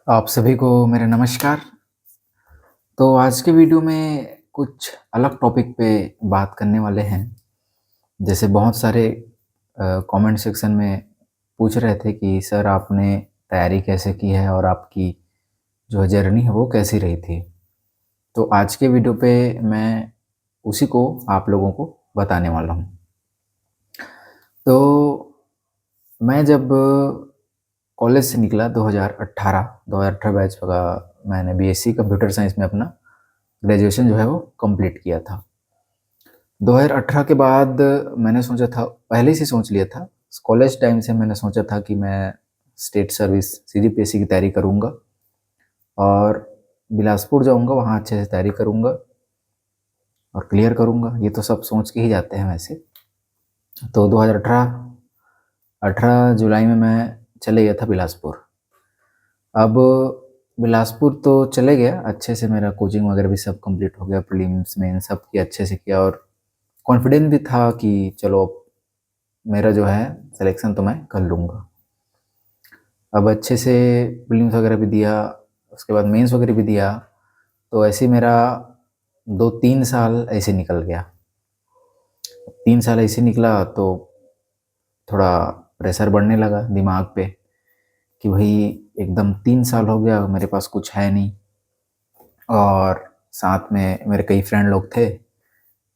आप सभी को मेरा नमस्कार। तो आज के वीडियो में कुछ अलग टॉपिक पे बात करने वाले हैं। जैसे बहुत सारे कमेंट सेक्शन में पूछ रहे थे कि सर आपने तैयारी कैसे की है और आपकी जो जर्नी है वो कैसी रही थी। तो आज के वीडियो पे मैं उसी को आप लोगों को बताने वाला हूँ। तो मैं जब कॉलेज से निकला 2018 बैच का, मैंने बीएससी कंप्यूटर साइंस में अपना ग्रेजुएशन जो है वो कंप्लीट किया था। 2018 के बाद मैंने सोचा था, पहले से सोच लिया था, कॉलेज टाइम से मैंने सोचा था कि मैं स्टेट सर्विस सीजीपीएससी की तैयारी करूँगा और बिलासपुर जाऊँगा, वहाँ अच्छे से तैयारी करूँगा और क्लियर करूँगा। ये तो सब सोच के ही जाते हैं वैसे। तो 18 जुलाई में मैं चले गया था बिलासपुर। अब बिलासपुर तो चले गया, अच्छे से मेरा कोचिंग वगैरह भी सब कंप्लीट हो गया, प्रीलिम्स मेन सब किया अच्छे से किया और कॉन्फिडेंस भी था कि चलो मेरा जो है सिलेक्शन तो मैं कर लूँगा। अब अच्छे से प्रीलिम्स वगैरह भी दिया, उसके बाद मेंस वगैरह भी दिया, तो ऐसे ही मेरा 2-3 साल ऐसे निकल गया। 3 साल ऐसे निकला तो थोड़ा प्रेशर बढ़ने लगा दिमाग पे कि भाई एकदम 3 साल हो गया, मेरे पास कुछ है नहीं और साथ में मेरे कई फ्रेंड लोग थे,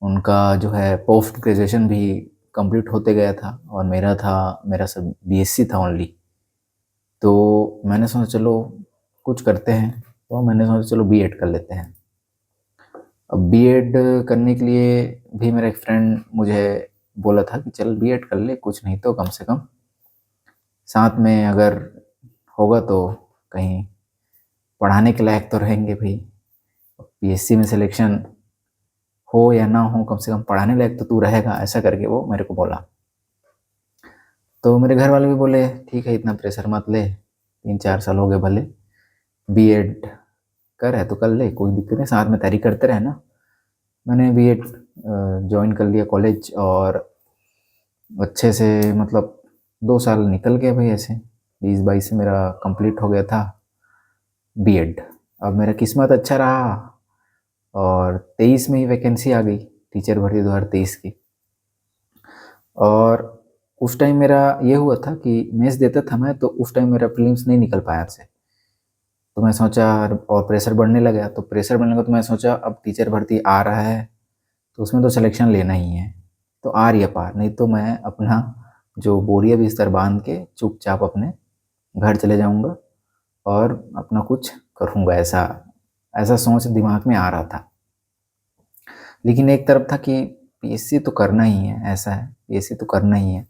उनका जो है पोस्ट ग्रेजुएशन भी कंप्लीट होते गया था और मेरा सब बीएससी था ओनली। तो मैंने सोचा चलो कुछ करते हैं, तो मैंने सोचा चलो बीएड कर लेते हैं। अब बीएड करने के लिए भी मेरा एक फ्रेंड मुझे बोला था कि चल बीएड कर ले, कुछ नहीं तो कम से कम साथ में अगर होगा तो कहीं पढ़ाने के लायक तो रहेंगे भाई। पीएससी में सिलेक्शन हो या ना हो, कम से कम पढ़ाने लायक तो तू रहेगा, ऐसा करके वो मेरे को बोला। तो मेरे घर वाले भी बोले ठीक है, इतना प्रेशर मत ले, 3-4 साल हो गए भले, बीएड कर है तो कर ले, कोई दिक्कत नहीं, साथ में तैयारी करते रहना। मैंने बीएड ज्वाइन कर लिया कॉलेज और अच्छे से मतलब 2 साल निकल गए भाई, ऐसे 20-22 से मेरा कंप्लीट हो गया था बीएड। अब मेरा किस्मत अच्छा रहा और 23 में ही वैकेंसी आ गई, टीचर भर्ती 2023 की। और उस टाइम मेरा ये हुआ था कि मेंस देता था मैं, तो उस टाइम मेरा प्रीलिम्स नहीं निकल पाया से। तो मैं सोचा, और प्रेशर बढ़ने लगा, तो प्रेशर बढ़ने लगा तो मैं सोचा अब टीचर भर्ती आ रहा है तो उसमें तो सिलेक्शन लेना ही है, तो आ रही है पार, नहीं तो मैं अपना जो बोरिया बिस्तर बांध के चुपचाप अपने घर चले जाऊंगा और अपना कुछ करूंगा, ऐसा ऐसा सोच दिमाग में आ रहा था। लेकिन एक तरफ था कि पीएससी तो करना ही है, ऐसा है पीएससी तो करना ही है,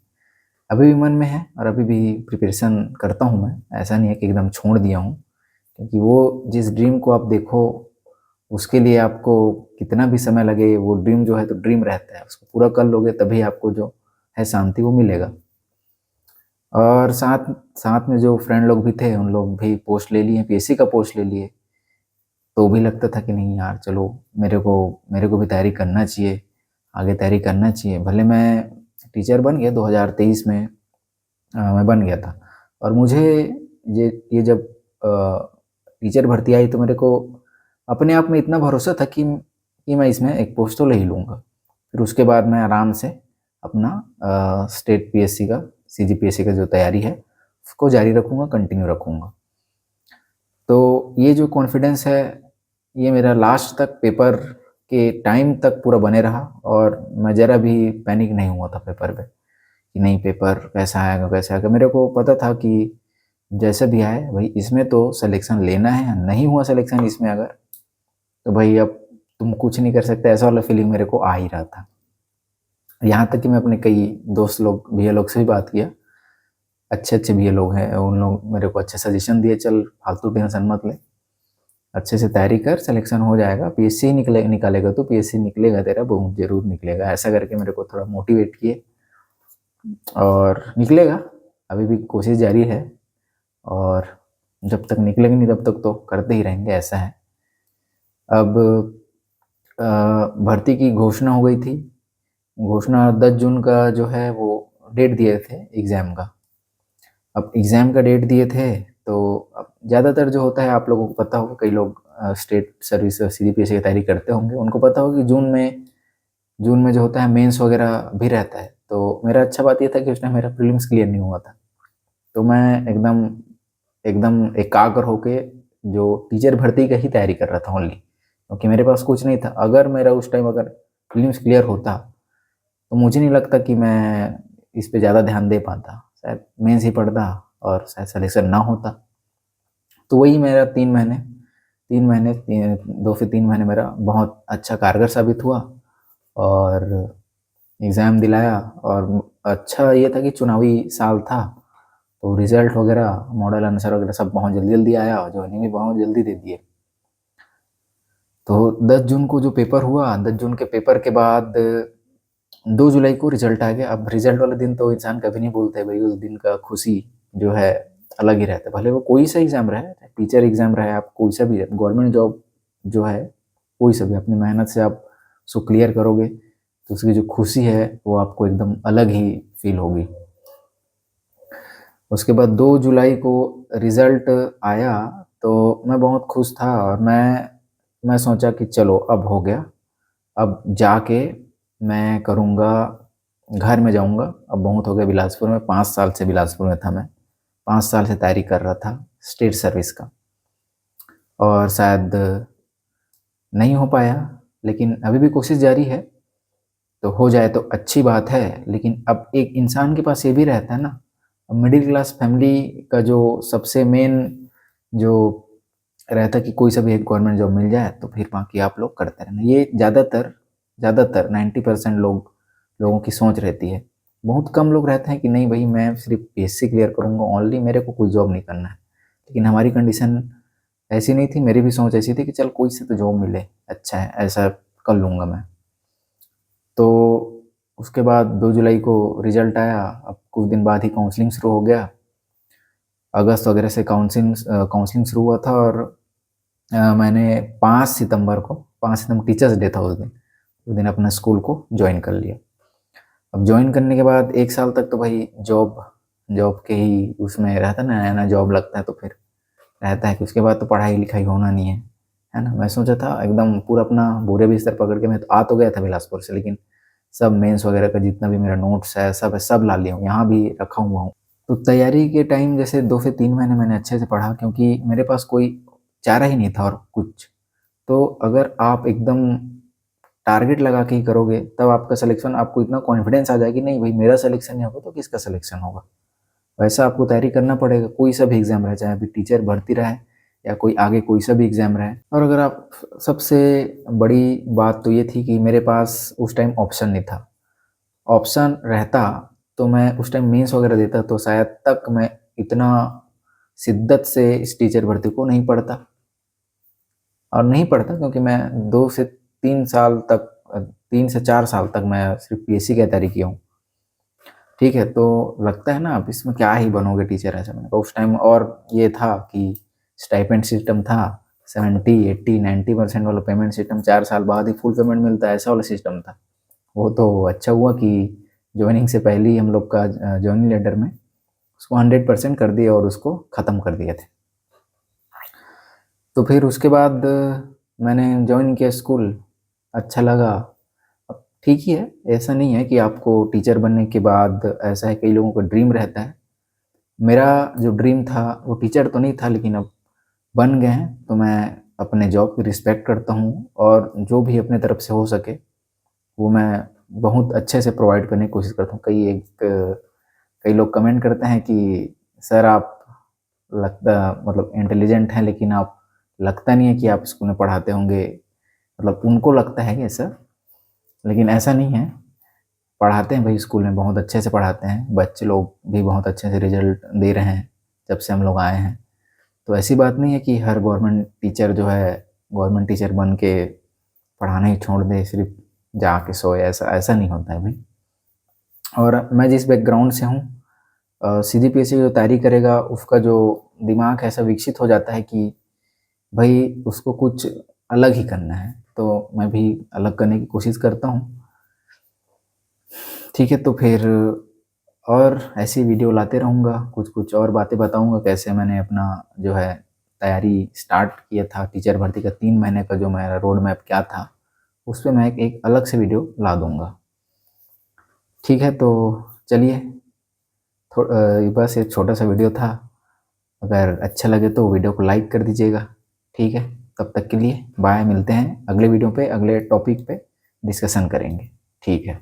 अभी भी मन में है और अभी भी प्रिपरेशन करता हूँ मैं, ऐसा नहीं है कि एकदम छोड़ दिया हूँ। क्योंकि वो जिस ड्रीम को आप देखो, उसके लिए आपको कितना भी समय लगे, वो ड्रीम जो है तो ड्रीम रहता है, उसको पूरा कर लोगे तभी आपको जो है शांति वो मिलेगा। और साथ साथ में जो फ्रेंड लोग भी थे, उन लोग भी पोस्ट ले लिए, पीएससी का पोस्ट ले लिए, तो भी लगता था कि नहीं यार चलो, मेरे को भी तैयारी करना चाहिए, आगे तैयारी करना चाहिए। भले मैं टीचर बन गया 2023 में, मैं बन गया था और मुझे ये जब टीचर भर्ती आई तो मेरे को अपने आप में इतना भरोसा था कि मैं इसमें एक पोस्ट तो ले ही लूँगा। फिर उसके बाद मैं आराम से अपना स्टेट पीएससी का, सीजीपीएससी का जो तैयारी है उसको जारी रखूँगा, कंटिन्यू रखूँगा। तो ये जो कॉन्फिडेंस है, ये मेरा लास्ट तक पेपर के टाइम तक पूरा बने रहा और मैं ज़रा भी पैनिक नहीं हुआ था पेपर पे कि नहीं पेपर कैसा आएगा कैसा आएगा। मेरे को पता था कि जैसे भी आए भाई, इसमें तो सिलेक्शन लेना है, नहीं हुआ सिलेक्शन इसमें अगर, तो भाई अब तुम कुछ नहीं कर सकते, ऐसा वाला फीलिंग मेरे को आ ही रहा था। यहाँ तक कि मैं अपने कई दोस्त लोग, भैया लोग से भी बात किया, अच्छे अच्छे भैया लोग हैं, उन लोग मेरे को अच्छे सजेशन दिए, चल फालतू टेंशन मत ले, अच्छे से तैयारी कर, सिलेक्शन हो जाएगा, पीएससी निकालेगा तो पीएससी निकलेगा तेरा, बहुत जरूर निकलेगा, ऐसा करके मेरे को थोड़ा मोटिवेट किए और निकलेगा। अभी भी कोशिश जारी है और जब तक निकलेंगे नहीं तब तक तो करते ही रहेंगे, ऐसा है। अब भर्ती की घोषणा हो गई थी, घोषणा 10 जून का जो है वो डेट दिए थे एग्ज़ाम का। अब एग्ज़ाम का डेट दिए थे तो अब ज़्यादातर जो होता है आप लोगों को पता होगा, कई लोग स्टेट सर्विस सीजीपीएससी की तैयारी करते होंगे, उनको पता होगा कि जून में जो होता है मेंस वगैरह भी रहता है। तो मेरा अच्छा बात ये था कि उस टाइम मेरा प्रीलिम्स क्लियर नहीं हुआ था, तो मैं एकदम एकदम एकाग्र होके जो टीचर भर्ती का ही तैयारी कर रहा था ओनली, क्योंकि मेरे पास कुछ नहीं था। अगर मेरा उस टाइम अगर प्रीलिम्स क्लियर होता तो मुझे नहीं लगता कि मैं इस पे ज़्यादा ध्यान दे पाता, शायद मेंस ही पढ़ता और शायद सिलेक्शन ना होता। तो वही मेरा 2 से 3 महीने मेरा बहुत अच्छा कारगर साबित हुआ और एग्ज़ाम दिलाया। और अच्छा ये था कि चुनावी साल था, तो रिज़ल्ट वगैरह, मॉडल आंसर वगैरह सब बहुत जल्दी-जल्दी आया और जॉइनिंग भी बहुत जल्दी दे दिए। तो 10 जून को जो पेपर हुआ, 10 जून के पेपर के बाद 2 जुलाई को रिज़ल्ट आ गया। अब रिज़ल्ट वाले दिन तो इंसान कभी नहीं भूलता है भाई, उस दिन का खुशी जो है अलग ही रहता है। भले वो कोई सा एग्ज़ाम रहे, टीचर एग्ज़ाम रहे, आप कोई सा भी गवर्नमेंट जॉब जो है, कोई सा भी अपनी मेहनत से आप उसको क्लियर करोगे, तो उसकी जो खुशी है वो आपको एकदम अलग ही फ़ील होगी। उसके बाद 2 जुलाई को रिज़ल्ट आया, तो मैं बहुत खुश था और मैं सोचा कि चलो अब हो गया, अब जाके मैं करूँगा, घर में जाऊँगा। अब बहुत हो गया बिलासपुर में, 5 साल से बिलासपुर में था मैं, 5 साल से तैयारी कर रहा था स्टेट सर्विस का और शायद नहीं हो पाया, लेकिन अभी भी कोशिश जारी है। तो हो जाए तो अच्छी बात है, लेकिन अब एक इंसान के पास ये भी रहता है ना, मिडिल क्लास फैमिली का जो सबसे मेन जो रहता है कि कोई सा भी एक गवर्नमेंट जॉब मिल जाए तो फिर बाकी आप लोग करते रहना। ये ज़्यादातर 90% लोगों की सोच रहती है। बहुत कम लोग रहते हैं कि नहीं भाई मैं सिर्फ पीएससी क्लियर करूँगा ओनली, मेरे को कोई जॉब नहीं करना है। लेकिन हमारी कंडीशन ऐसी नहीं थी, मेरी भी सोच ऐसी थी कि चल कोई सा तो जॉब मिले, अच्छा है, ऐसा कर लूँगा मैं। तो उसके बाद 2 जुलाई को रिज़ल्ट आया, अब कुछ दिन बाद ही काउंसलिंग शुरू हो गया। अगस्त वगैरह से काउंसलिंग शुरू हुआ था और मैंने 5 सितंबर टीचर्स डे था उस दिन अपना स्कूल को जॉइन कर लिया। अब जॉइन करने के बाद 1 साल तक तो भाई जॉब जॉब के ही उसमें रहता है ना, नया-नया जॉब लगता है तो फिर रहता है कि उसके बाद तो पढ़ाई-लिखाई होना नहीं है ना? मैं सोचा था एकदम पूरा अपना बोरे बिस्तर पकड़ के मैं तो आ तो गया था बिलासपुर से, लेकिन सब मेंस वगैरह का जितना भी मेरा नोट्स है, सब ला लिया हूँ, यहाँ भी रखा हुआ हूँ। तो तैयारी के टाइम जैसे 2 से 3 महीने मैंने अच्छे से पढ़ा, क्योंकि मेरे पास कोई चारा ही नहीं था और कुछ। तो अगर आप एकदम टारगेट लगा के ही करोगे, तब आपका सिलेक्शन, आपको इतना कॉन्फिडेंस आ जाएगा कि नहीं भाई मेरा सिलेक्शन नहीं होगा तो किसका सिलेक्शन होगा। वैसा आपको तैयारी करना पड़ेगा, कोई सा भी एग्ज़ाम रहे, चाहे अभी टीचर भर्ती रहे या कोई आगे कोई सा भी एग्ज़ाम रहे। और अगर आप, सबसे बड़ी बात तो ये थी कि मेरे पास उस टाइम ऑप्शन नहीं था। ऑप्शन रहता तो मैं उस टाइम मेंस वगैरह देता तो शायद तक मैं इतना शिद्दत से इस टीचर भर्ती को नहीं पढ़ता, और नहीं पढ़ता क्योंकि मैं 2 से 3 साल तक 3 से 4 साल तक मैं सिर्फ पीएससी की तैयारी किया हूँ। ठीक है, तो लगता है ना आप इसमें क्या ही बनोगे टीचर, ऐसा मैंने कहा उस टाइम। और ये था कि स्टाइपेंड सिस्टम था, 70, 80, 90% वाला पेमेंट सिस्टम, 4 साल बाद ही फुल पेमेंट मिलता है, ऐसा वाला सिस्टम था। वो तो अच्छा हुआ कि जॉइनिंग से पहले ही हम लोग का जॉइनिंग लेटर में उसको 100% कर दिए और उसको ख़त्म कर दिए थे। तो फिर उसके बाद मैंने जॉइन किया स्कूल, अच्छा लगा। अब ठीक ही है, ऐसा नहीं है कि आपको टीचर बनने के बाद ऐसा है, कई लोगों का ड्रीम रहता है। मेरा जो ड्रीम था वो टीचर तो नहीं था, लेकिन अब बन गए हैं तो मैं अपने जॉब की रिस्पेक्ट करता हूँ और जो भी अपने तरफ से हो सके वो मैं बहुत अच्छे से प्रोवाइड करने की कोशिश करता हूँ। कई लोग कमेंट करते हैं कि सर आप लगता मतलब इंटेलिजेंट हैं, लेकिन आप लगता नहीं है कि आप स्कूल में पढ़ाते होंगे, मतलब उनको लगता है ऐसा, लेकिन ऐसा नहीं है। पढ़ाते हैं भाई, स्कूल में बहुत अच्छे से पढ़ाते हैं, बच्चे लोग भी बहुत अच्छे से रिजल्ट दे रहे हैं जब से हम लोग आए हैं। तो ऐसी बात नहीं है कि हर गवर्नमेंट टीचर जो है गवर्नमेंट टीचर बन के पढ़ाना ही छोड़ दे, सिर्फ जाके सोए, ऐसा ऐसा नहीं होता है भाई। और मैं जिस बैकग्राउंड से हूँ, सीजीपीएससी जो तैयारी करेगा उसका जो दिमाग ऐसा विकसित हो जाता है कि भाई उसको कुछ अलग ही करना है, तो मैं भी अलग करने की कोशिश करता हूँ। ठीक है, तो फिर और ऐसी वीडियो लाते रहूँगा, कुछ-कुछ और बातें बताऊँगा कैसे मैंने अपना जो है तैयारी स्टार्ट किया था टीचर भर्ती का 3 महीने का जो मेरा रोड मैप क्या था, उस पे मैं एक अलग से वीडियो ला दूँगा। ठीक है, तो चलिए बस एक छोटा सा वीडियो था। अगर अच्छा लगे तो वीडियो को लाइक कर दीजिएगा। ठीक है, तब तक के लिए बाय, मिलते हैं अगले वीडियो पे, अगले टॉपिक पे डिस्कशन करेंगे। ठीक है।